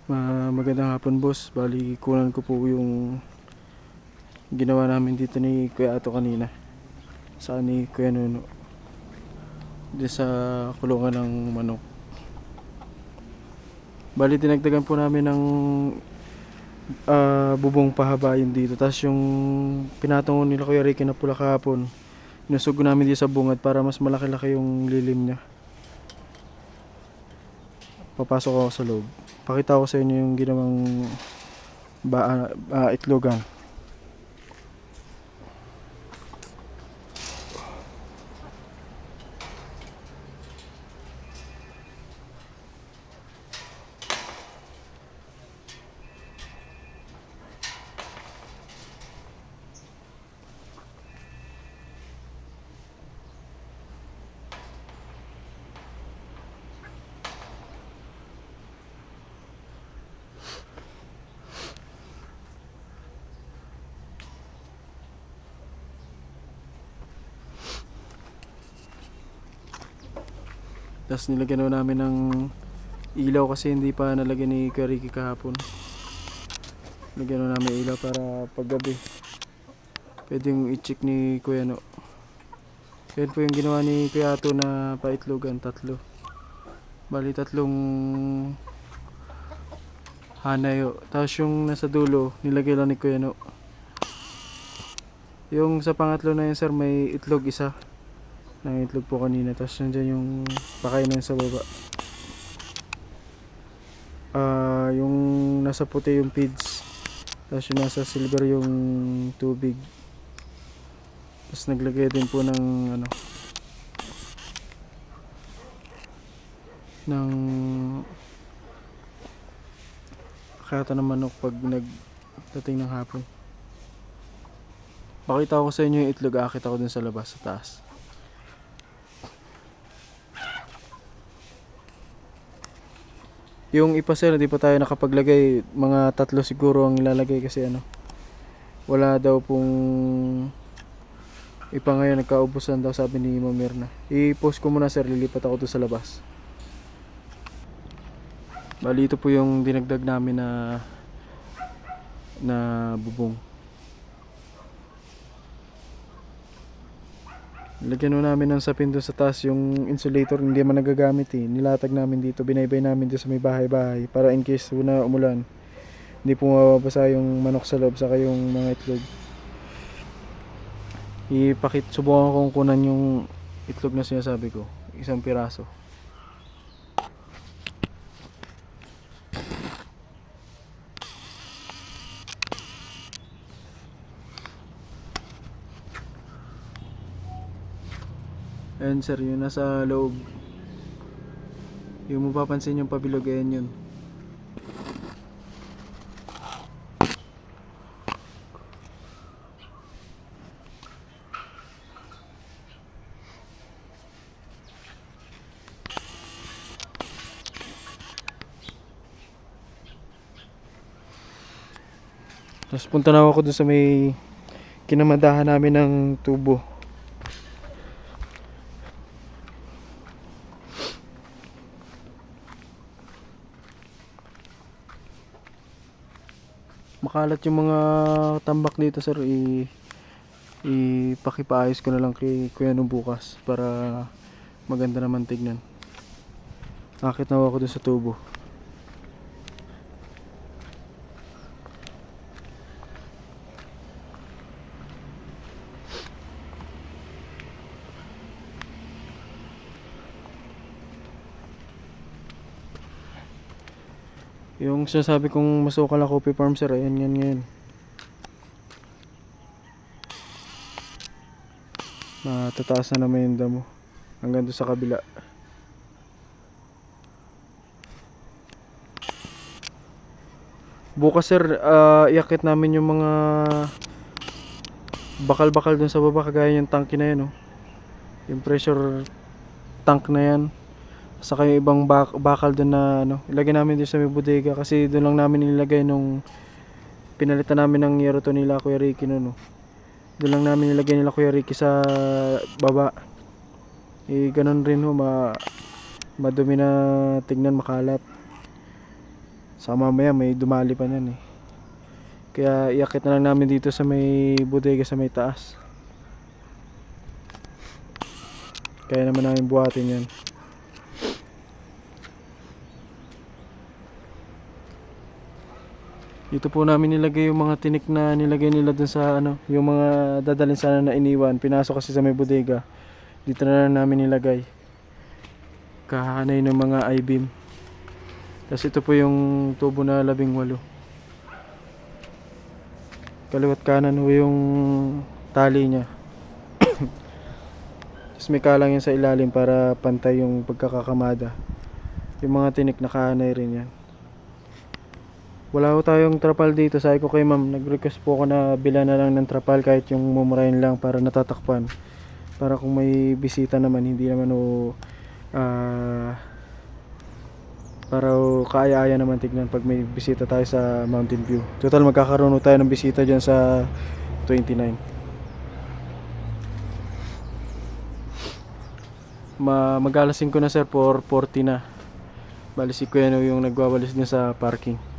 Magandang hapon boss. Bali kunan ko po yung ginawa namin dito ni Kuya Ato kanina. Sa ni Kuya Nuno. Di sa kulungan ng manok. Bali dinagdagan po namin ng bubong pahabain dito. Tapos yung pinatungon nila Kuya Ricky na pula kahapon, inusog namin dito sa bungad para mas malaki-laki yung lilim niya. Papasok ako sa loob. Pakita ko sa inyo yung ginawang itlogan. Tapos nilagyan namin ng ilaw kasi hindi pa nalagyan ni Kuya Ricky kahapon. Nilagyan namin ilaw para paggabi pwede yung i-check ni Kuya No. Yan po yung ginawa ni Kuya Ato na paitlogan, tatlo. Bali tatlong hanayo. Tapos yung nasa dulo nilagay lang ni Kuya No. Yung sa pangatlo na yun sir, may itlog isa. Nang itlog po kanina. Tapos nandyan yung pakain na sa baba. Yung nasa puti yung feeds. Tapos yung nasa silver yung tubig. Tapos naglagay din po ng ng kata ng manok pag nagdating ng hapon. Pakita ko sa inyo yung itlog, akit ako dun sa labas, sa taas. Yung ipa sir, hindi pa tayo nakapaglagay. Mga 3 siguro ang ilalagay kasi wala daw pong ipa ngayon, nagkaubusan daw sabi ni Ma'am Mirna. I-post ko muna sir, lilipat ako doon sa labas. Bali ito po yung dinagdag namin na bubong. Lagyan namin ng sapin doon sa taas. Yung insulator hindi man nagagamit nilatag namin dito, binaybay namin dito sa may bahay-bahay para in case na umulan hindi po mababasa yung manok sa loob saka yung mga itlog. Subukan kong kunan yung itlog na sinasabi ko, isang piraso. Ayan sir, yung nasa loob, yung mapapansin yung pabilog, ayan yun. Tapos punta na ako dun sa may kinamadahan namin ng tubo. Makalat yung mga tambak dito sir, ipakipaayos ko na lang kay Kuya nung bukas para maganda naman tignan. Akit na ako dun sa tubo. Yung sinasabi kong masukal na coffee farm sir, ayan yan ngayon. Matataas na naman yung damo hanggang doon sa kabila. Bukas sir, iakit namin yung mga bakal-bakal dun sa baba, kagaya yung tanki na yan yung pressure tank na yan, saka yung ibang bakal dun na ilagay namin din sa may bodega kasi dun lang namin nilagay nung pinalitan namin ng yero to nila Kuya Ricky dun lang namin nilagay nila Kuya Ricky sa baba. Ganun rin madumi na tignan, makalat. Sa mamaya may dumali pa niyan eh. Kaya iakit na lang namin dito sa may bodega sa may taas. Kaya naman namin buhatin yan. Dito po namin nilagay yung mga tinik na nilagay nila dun sa ano, yung mga dadalhin sana na iniwan. Pinasok kasi sa may bodega. Dito na lang namin nilagay. Kahanay ng mga I-beam. Tapos ito po yung tubo na 18. Kaliwat kanan ho yung tali niya. Tapos may kalang yan sa ilalim para pantay yung pagkakakamada. Yung mga tinik na kahanay rin yan. Wala ko tayong trapal dito. Sabi ko kay ma'am, nag-request po ako na bila na lang ng trapal kahit yung mumurahin lang para natatakpan. Para kung may bisita naman, hindi naman para kaaya-aya naman tignan pag may bisita tayo sa Mountain View. Total magkakaroon tayo ng bisita dyan sa 29. Mag-alas 5 na sir, 4:40 na. Bali si Kuya yung nagwawalis niya sa parking.